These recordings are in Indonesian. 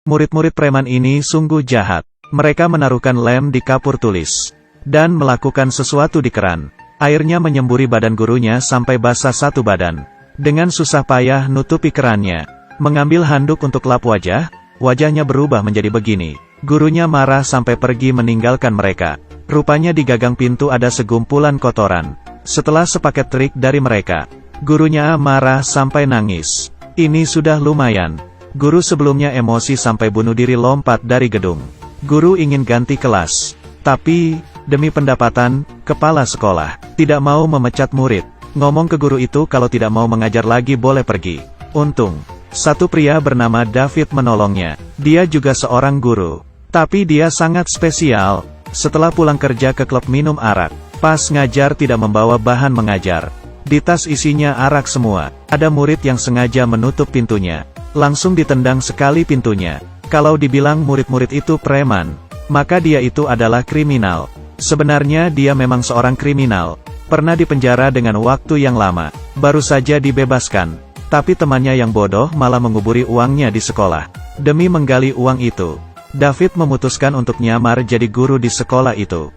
Murid-murid preman ini sungguh jahat. Mereka menaruhkan lem di kapur tulis. Dan melakukan sesuatu di keran. Airnya menyemburi badan gurunya sampai basah satu badan. Dengan susah payah nutupi kerannya. Mengambil handuk untuk lap wajah, wajahnya berubah menjadi begini. Gurunya marah sampai pergi meninggalkan mereka. Rupanya di gagang pintu ada segumpulan kotoran. Setelah sepaket trik dari mereka, gurunya marah sampai nangis. Ini sudah lumayan. Guru sebelumnya emosi sampai bunuh diri lompat dari gedung. Guru ingin ganti kelas. Tapi, demi pendapatan, kepala sekolah tidak mau memecat murid. Ngomong ke guru itu kalau tidak mau mengajar lagi boleh pergi. Untung, satu pria bernama David menolongnya. Dia juga seorang guru. Tapi dia sangat spesial. Setelah pulang kerja ke klub minum arak, pas ngajar tidak membawa bahan mengajar. Di tas isinya arak semua. Ada murid yang sengaja menutup pintunya. Langsung ditendang sekali pintunya. Kalau dibilang murid-murid itu preman, maka dia itu adalah kriminal. Sebenarnya dia memang seorang kriminal. Pernah dipenjara dengan waktu yang lama. Baru saja dibebaskan. Tapi temannya yang bodoh malah menguburi uangnya di sekolah. Demi menggali uang itu, David memutuskan untuk nyamar jadi guru di sekolah itu.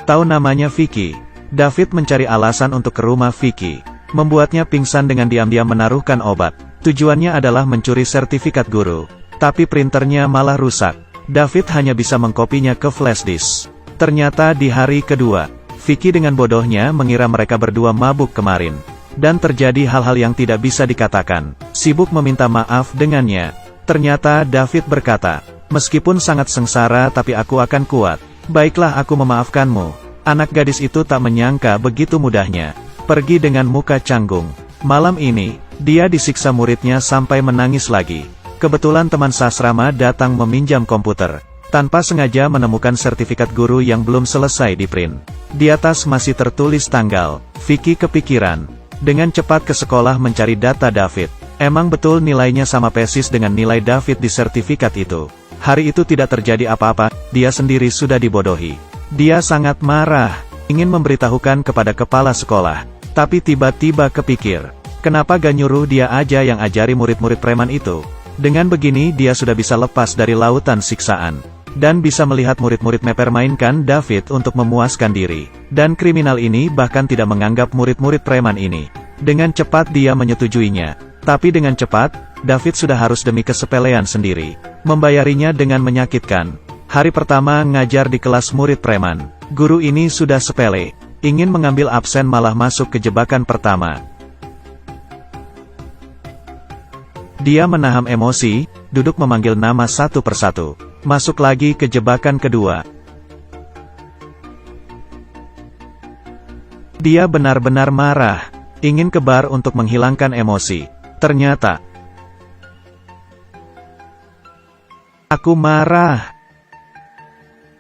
Tahu namanya Vicky. David mencari alasan untuk ke rumah Vicky. Membuatnya pingsan dengan diam-diam menaruhkan obat. Tujuannya adalah mencuri sertifikat guru. Tapi printernya malah rusak. David hanya bisa mengkopinya ke flash disk. Ternyata di hari kedua, Vicky dengan bodohnya mengira mereka berdua mabuk kemarin. Dan terjadi hal-hal yang tidak bisa dikatakan. Sibuk meminta maaf dengannya. Ternyata David berkata, "Meskipun sangat sengsara tapi aku akan kuat. Baiklah aku memaafkanmu." Anak gadis itu tak menyangka begitu mudahnya. Pergi dengan muka canggung. Malam ini, dia disiksa muridnya sampai menangis lagi. Kebetulan teman sasrama datang meminjam komputer. Tanpa sengaja menemukan sertifikat guru yang belum selesai di-print. Di atas masih tertulis tanggal. Vicky kepikiran. Dengan cepat ke sekolah mencari data David. Emang betul nilainya sama persis dengan nilai David di sertifikat itu. Hari itu tidak terjadi apa-apa, dia sendiri sudah dibodohi. Dia sangat marah, ingin memberitahukan kepada kepala sekolah. Tapi tiba-tiba kepikir, kenapa gak nyuruh dia aja yang ajari murid-murid preman itu? Dengan begini dia sudah bisa lepas dari lautan siksaan. Dan bisa melihat murid-murid mempermainkan David untuk memuaskan diri. Dan kriminal ini bahkan tidak menganggap murid-murid preman ini. Dengan cepat dia menyetujuinya. Tapi dengan cepat, David sudah harus demi kesepelean sendiri. Membayarinya dengan menyakitkan. Hari pertama ngajar di kelas murid preman. Guru ini sudah sepele. Ingin mengambil absen malah masuk ke jebakan pertama. Dia menahan emosi, duduk memanggil nama satu persatu. Masuk lagi ke jebakan kedua. Dia benar-benar marah. Ingin ke bar untuk menghilangkan emosi. Ternyata, aku marah.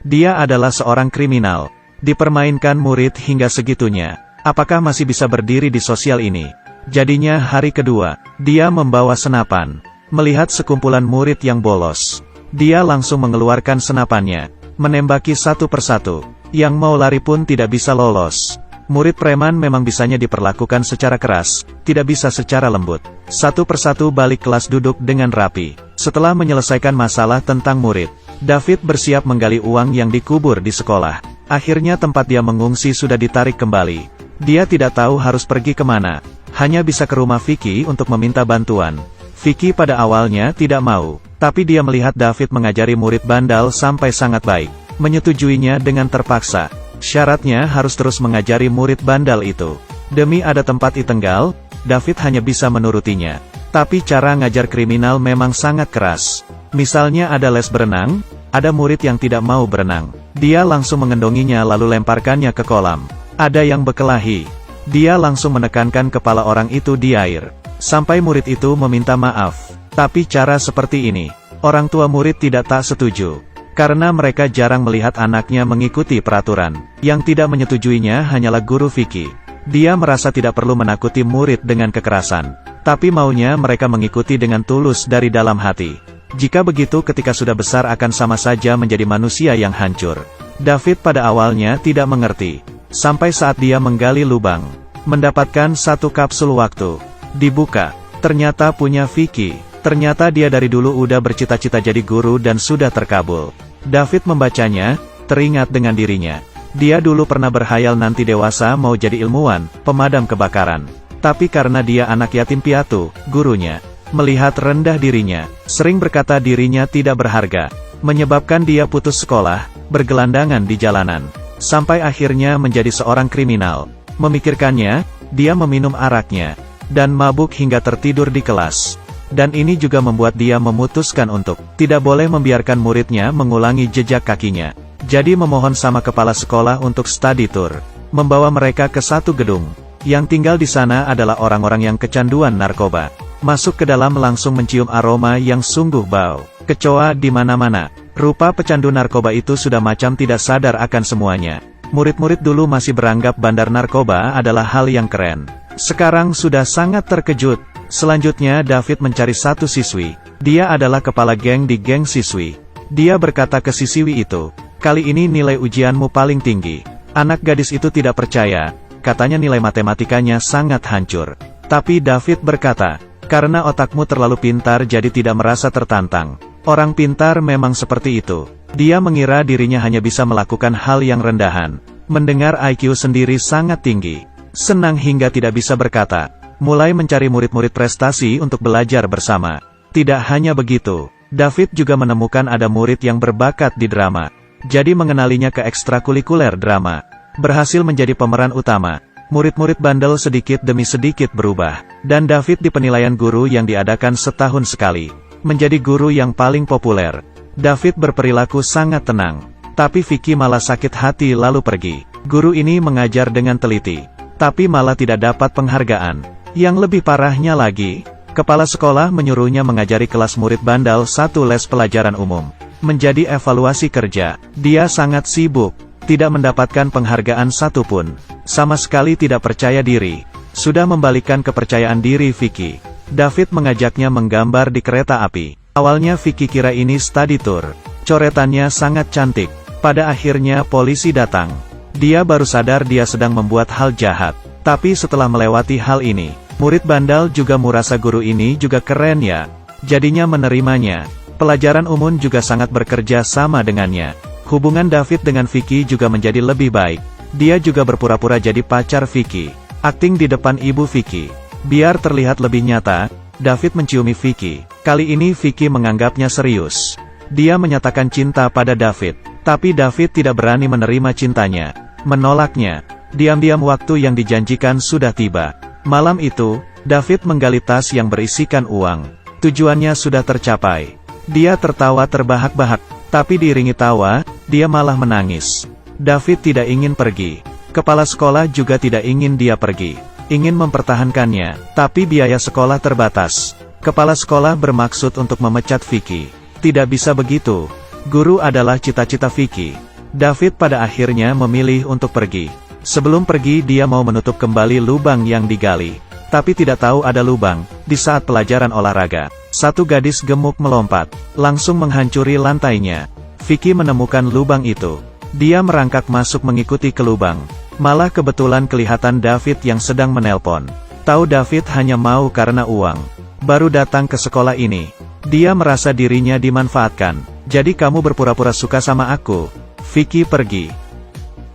Dia adalah seorang kriminal. Dipermainkan murid hingga segitunya. Apakah masih bisa berdiri di sosial ini? Jadinya hari kedua, dia membawa senapan. Melihat sekumpulan murid yang bolos, dia langsung mengeluarkan senapannya. Menembaki satu persatu. Yang mau lari pun tidak bisa lolos. Murid preman memang bisanya diperlakukan secara keras, tidak bisa secara lembut. Satu persatu balik kelas duduk dengan rapi. Setelah menyelesaikan masalah tentang murid, David bersiap menggali uang yang dikubur di sekolah. Akhirnya tempat dia mengungsi sudah ditarik kembali. Dia tidak tahu harus pergi kemana. Hanya bisa ke rumah Vicky untuk meminta bantuan. Vicky pada awalnya tidak mau, tapi dia melihat David mengajari murid bandal sampai sangat baik. Menyetujuinya dengan terpaksa. Syaratnya harus terus mengajari murid bandal itu. Demi ada tempat tinggal, David hanya bisa menurutinya. Tapi cara ngajar kriminal memang sangat keras. Misalnya ada les berenang, ada murid yang tidak mau berenang. Dia langsung mengendonginya lalu lemparkannya ke kolam. Ada yang berkelahi. Dia langsung menekankan kepala orang itu di air. Sampai murid itu meminta maaf. Tapi cara seperti ini, orang tua murid tidak tak setuju. Karena mereka jarang melihat anaknya mengikuti peraturan. Yang tidak menyetujuinya hanyalah guru Vicky. Dia merasa tidak perlu menakuti murid dengan kekerasan. Tapi maunya mereka mengikuti dengan tulus dari dalam hati. Jika begitu ketika sudah besar akan sama saja menjadi manusia yang hancur. David pada awalnya tidak mengerti. Sampai saat dia menggali lubang. Mendapatkan satu kapsul waktu. Dibuka. Ternyata punya Vicky. Ternyata dia dari dulu udah bercita-cita jadi guru dan sudah terkabul. David membacanya, teringat dengan dirinya. Dia dulu pernah berhayal nanti dewasa mau jadi ilmuwan, pemadam kebakaran. Tapi karena dia anak yatim piatu, gurunya melihat rendah dirinya, sering berkata dirinya tidak berharga, menyebabkan dia putus sekolah, bergelandangan di jalanan, sampai akhirnya menjadi seorang kriminal. Memikirkannya, dia meminum araknya, dan mabuk hingga tertidur di kelas. Dan ini juga membuat dia memutuskan untuk tidak boleh membiarkan muridnya mengulangi jejak kakinya. Jadi memohon sama kepala sekolah untuk study tour, membawa mereka ke satu gedung. Yang tinggal di sana adalah orang-orang yang kecanduan narkoba. Masuk ke dalam langsung mencium aroma yang sungguh bau kecoa di mana-mana. Rupa pecandu narkoba itu sudah macam tidak sadar akan semuanya. Murid-murid dulu masih beranggap bandar narkoba adalah hal yang keren. Sekarang sudah sangat terkejut. Selanjutnya David mencari satu siswi. Dia adalah kepala geng di geng siswi. Dia berkata ke siswi itu, "Kali ini nilai ujianmu paling tinggi." Anak gadis itu tidak percaya. Katanya nilai matematikanya sangat hancur. Tapi David berkata, "Karena otakmu terlalu pintar jadi tidak merasa tertantang." Orang pintar memang seperti itu. Dia mengira dirinya hanya bisa melakukan hal yang rendahan. Mendengar IQ sendiri sangat tinggi. Senang hingga tidak bisa berkata. Mulai mencari murid-murid prestasi untuk belajar bersama. Tidak hanya begitu, David juga menemukan ada murid yang berbakat di drama. Jadi mengenalinya ke ekstrakurikuler drama. Berhasil menjadi pemeran utama. Murid-murid bandel sedikit demi sedikit berubah. Dan David di penilaian guru yang diadakan setahun sekali. Menjadi guru yang paling populer. David berperilaku sangat tenang. Tapi Vicky malah sakit hati lalu pergi. Guru ini mengajar dengan teliti. Tapi malah tidak dapat penghargaan. Yang lebih parahnya lagi, kepala sekolah menyuruhnya mengajari kelas murid bandel satu les pelajaran umum. Menjadi evaluasi kerja. Dia sangat sibuk. Tidak mendapatkan penghargaan satupun. Sama sekali tidak percaya diri. Sudah membalikan kepercayaan diri Vicky. David mengajaknya menggambar di kereta api. Awalnya Vicky kira ini study tour. Coretannya sangat cantik. Pada akhirnya polisi datang. Dia baru sadar dia sedang membuat hal jahat. Tapi setelah melewati hal ini, murid bandel juga merasa guru ini juga keren ya. Jadinya menerimanya. Pelajaran umum juga sangat bekerja sama dengannya. Hubungan David dengan Vicky juga menjadi lebih baik. Dia juga berpura-pura jadi pacar Vicky. Akting di depan ibu Vicky. Biar terlihat lebih nyata, David menciumi Vicky. Kali ini Vicky menganggapnya serius. Dia menyatakan cinta pada David. Tapi David tidak berani menerima cintanya. Menolaknya. Diam-diam waktu yang dijanjikan sudah tiba. Malam itu, David menggali tas yang berisikan uang. Tujuannya sudah tercapai. Dia tertawa terbahak-bahak. Tapi diiringi tawa, dia malah menangis. David tidak ingin pergi. Kepala sekolah juga tidak ingin dia pergi. Ingin mempertahankannya, tapi biaya sekolah terbatas. Kepala sekolah bermaksud untuk memecat Vicky. Tidak bisa begitu. Guru adalah cita-cita Vicky. David pada akhirnya memilih untuk pergi. Sebelum pergi dia mau menutup kembali lubang yang digali. Tapi tidak tahu ada lubang. Di saat pelajaran olahraga, satu gadis gemuk melompat, langsung menghancuri lantainya. Vicky menemukan lubang itu. Dia merangkak masuk mengikuti ke lubang. Malah kebetulan kelihatan David yang sedang menelpon. Tahu David hanya mau karena uang. Baru datang ke sekolah ini. Dia merasa dirinya dimanfaatkan. Jadi kamu berpura-pura suka sama aku. Vicky pergi.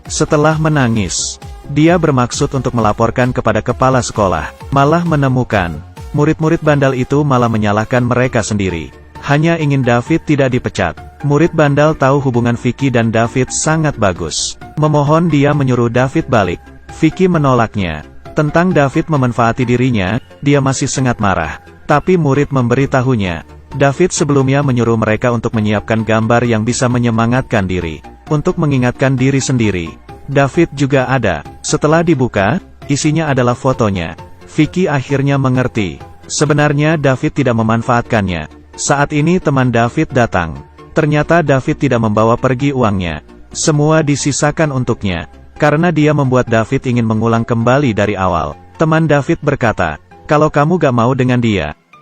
Setelah menangis, dia bermaksud untuk melaporkan kepada kepala sekolah. Malah menemukan, murid-murid bandel itu malah menyalahkan mereka sendiri. Hanya ingin David tidak dipecat. Murid bandel tahu hubungan Vicky dan David sangat bagus. Memohon dia menyuruh David balik. Vicky menolaknya. Tentang David memanfaati dirinya, dia masih sangat marah. Tapi murid memberitahunya. David sebelumnya menyuruh mereka untuk menyiapkan gambar yang bisa menyemangatkan diri. Untuk mengingatkan diri sendiri. David juga ada. Setelah dibuka, isinya adalah fotonya. Vicky akhirnya mengerti. Sebenarnya David tidak memanfaatkannya. Saat ini teman David datang. Ternyata David tidak membawa pergi uangnya. Semua disisakan untuknya. Karena dia membuat David ingin mengulang kembali dari awal. Teman David berkata, kalau kamu gak mau dengan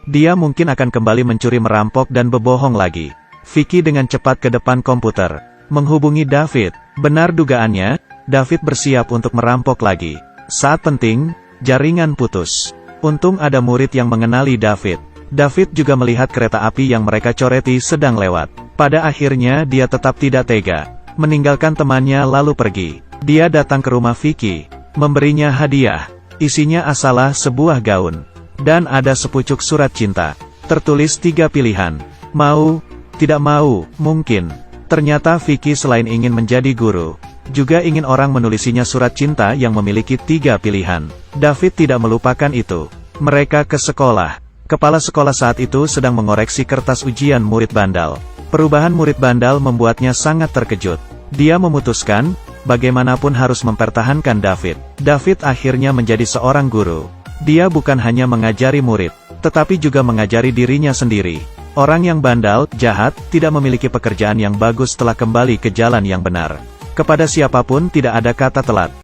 dia mungkin akan kembali mencuri, merampok dan berbohong lagi. Vicky dengan cepat ke depan komputer. Menghubungi David. Benar dugaannya, David bersiap untuk merampok lagi. Saat penting, jaringan putus. Untung ada murid yang mengenali David. David juga melihat kereta api yang mereka coreti sedang lewat. Pada akhirnya dia tetap tidak tega, meninggalkan temannya lalu pergi. Dia datang ke rumah Vicky, memberinya hadiah. Isinya asalah sebuah gaun. Dan ada sepucuk surat cinta. Tertulis 3 pilihan. Mau, tidak mau, mungkin. Ternyata Vicky selain ingin menjadi guru, juga ingin orang menulisinya surat cinta yang memiliki 3 pilihan. David tidak melupakan itu. Mereka ke sekolah. Kepala sekolah saat itu sedang mengoreksi kertas ujian murid bandal. Perubahan murid bandal membuatnya sangat terkejut. Dia memutuskan, bagaimanapun harus mempertahankan David. David akhirnya menjadi seorang guru. Dia bukan hanya mengajari murid, tetapi juga mengajari dirinya sendiri. Orang yang bandal, jahat, tidak memiliki pekerjaan yang bagus setelah kembali ke jalan yang benar. Kepada siapapun tidak ada kata telat.